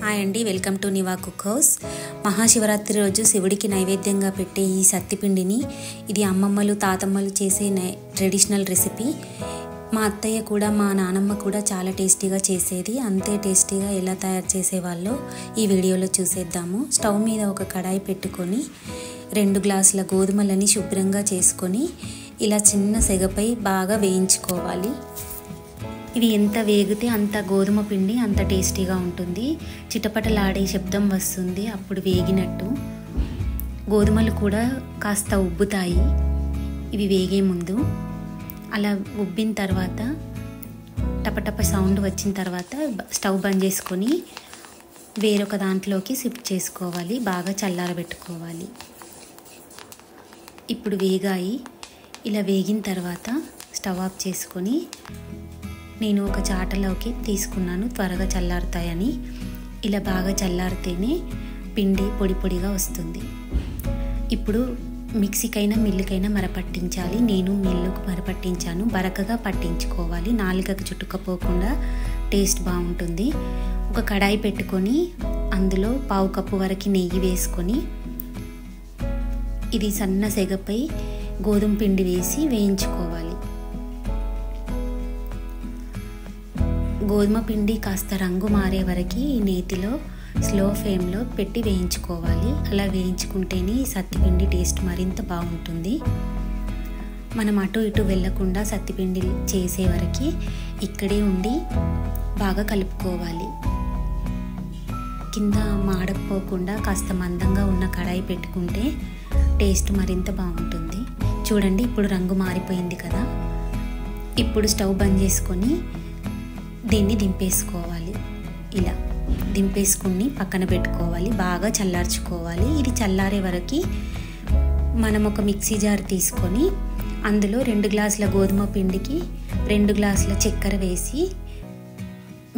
Hi అండి, welcome to Niva cook house. Mahashivratri రోజు శివుడికి నైవేద్యంగా పెట్టే ఈ సత్తిపిండిని, ఇది అమ్మమ్మలు తాతమ్మలు చేసే ట్రెడిషనల్ రెసిపీ. మా అత్తయ్య కూడా మా నానమ్మ కూడా చాలా టేస్టీగా చేసేది. అంతే టేస్టీగా ఎలా తయారు చేసేవాళ్ళో ఈ వీడియోలో చూసేద్దాము. స్టవ్ మీద ఒక కడాయి పెట్టుకొని 2 గ్లాసుల గోధుమలని శుభ్రంగా చేసుకొని ఇలా చిన్న సెగపై బాగా వేయించుకోవాలి. ఇవి ఎంత వేగితే అంత గోధుమ పిండి అంత టేస్టీగా ఉంటుంది. చిటపటలాడే శబ్దం వస్తుంది అప్పుడు వేగినట్టు. గోధుమలు కూడా కాస్త ఉబ్బుతాయి ఇవి వేగే ముందు. అలా ఉబ్బిన తర్వాత టపటప సౌండ్ వచ్చిన తర్వాత స్టవ్ బంద్ చేసుకొని వేరొక దాంట్లోకి షిఫ్ట్ చేసుకోవాలి. బాగా చల్లారబెట్టుకోవాలి. ఇప్పుడు వేగాయి. ఇలా వేగిన తర్వాత స్టవ్ ఆఫ్ చేసుకొని నేను ఒక చాటలోకి తీసుకున్నాను, త్వరగా చల్లారుతాయని. ఇలా బాగా చల్లారితేనే పిండి పొడి పొడిగా వస్తుంది. ఇప్పుడు మిక్సీకైనా మిల్లుకైనా మరపట్టించాలి. నేను మిల్లుకు మరపట్టించాను. బరకగా పట్టించుకోవాలి, నాలుకకు చుట్టుకపోకుండా టేస్ట్ బాగుంటుంది. ఒక కడాయి పెట్టుకొని అందులో 1/2 కప్పు వరకు నెయ్యి వేసుకొని ఇది సన్న సెగపై గోధుమ పిండి వేసి వేయించుకోవాలి. గోధుమ పిండి కాస్త రంగు మారే వరకు నేతిలో స్లో ఫ్లేమ్లో పెట్టి వేయించుకోవాలి. అలా వేయించుకుంటేనే సత్తిపిండి టేస్ట్ మరింత బాగుంటుంది. మనం అటు ఇటు వెళ్ళకుండా సత్తిపిండి చేసే వరకు ఇక్కడే ఉండి బాగా కలుపుకోవాలి. కింద మాడకపోకుండా కాస్త మందంగా ఉన్న కడాయి పెట్టుకుంటే టేస్ట్ మరింత బాగుంటుంది. చూడండి, ఇప్పుడు రంగు మారిపోయింది కదా. ఇప్పుడు స్టవ్ బంద్ చేసుకొని దీన్ని దింపేసుకోవాలి. ఇలా దింపేసుకుని పక్కన పెట్టుకోవాలి. బాగా చల్లార్చుకోవాలి. ఇది చల్లారే వరకు మనం ఒక మిక్సీ జార్ తీసుకొని అందులో 2 గ్లాసుల గోధుమ పిండికి 2 గ్లాసుల చక్కెర వేసి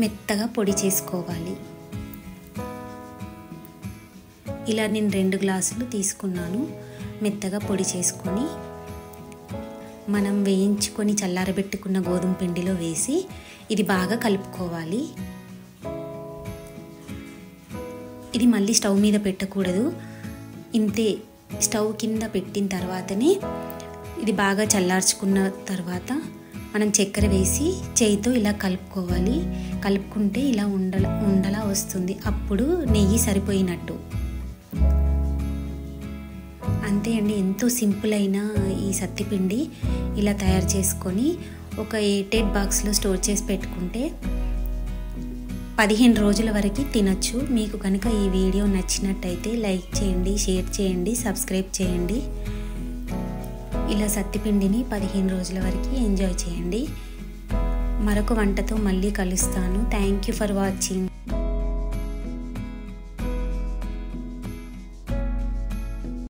మెత్తగా పొడి చేసుకోవాలి. ఇలా నేను 2 గ్లాసులు తీసుకున్నాను. మెత్తగా పొడి చేసుకొని మనం వేయించుకొని చల్లారబెట్టుకున్న గోధుమ పిండిలో వేసి ఇది బాగా కలుపుకోవాలి. ఇది మళ్ళీ స్టవ్ మీద పెట్టకూడదు. ఇంతే, స్టవ్ కింద పెట్టిన తర్వాతనే ఇది బాగా చల్లార్చుకున్న తర్వాత మనం చక్కెర వేసి చేయితో ఇలా కలుపుకోవాలి. కలుపుకుంటే ఇలా ఉండలా వస్తుంది. అప్పుడు నెయ్యి సరిపోయినట్టు. అంతే అండి, ఎంతో సింపుల్ అయిన ఈ సత్తిపిండి ఇలా తయారు చేసుకొని ఒక ఎయిర్టైట్ బాక్స్లో స్టోర్ చేసి పెట్టుకుంటే 15 రోజుల వరకు తినచ్చు. మీకు కనుక ఈ వీడియో నచ్చినట్టయితే లైక్ చేయండి, షేర్ చేయండి, సబ్స్క్రైబ్ చేయండి. ఇలా సత్తిపిండిని 15 రోజుల వరకు ఎంజాయ్ చేయండి. మరొక వంటతో మళ్ళీ కలుస్తాను. Thank you for watching.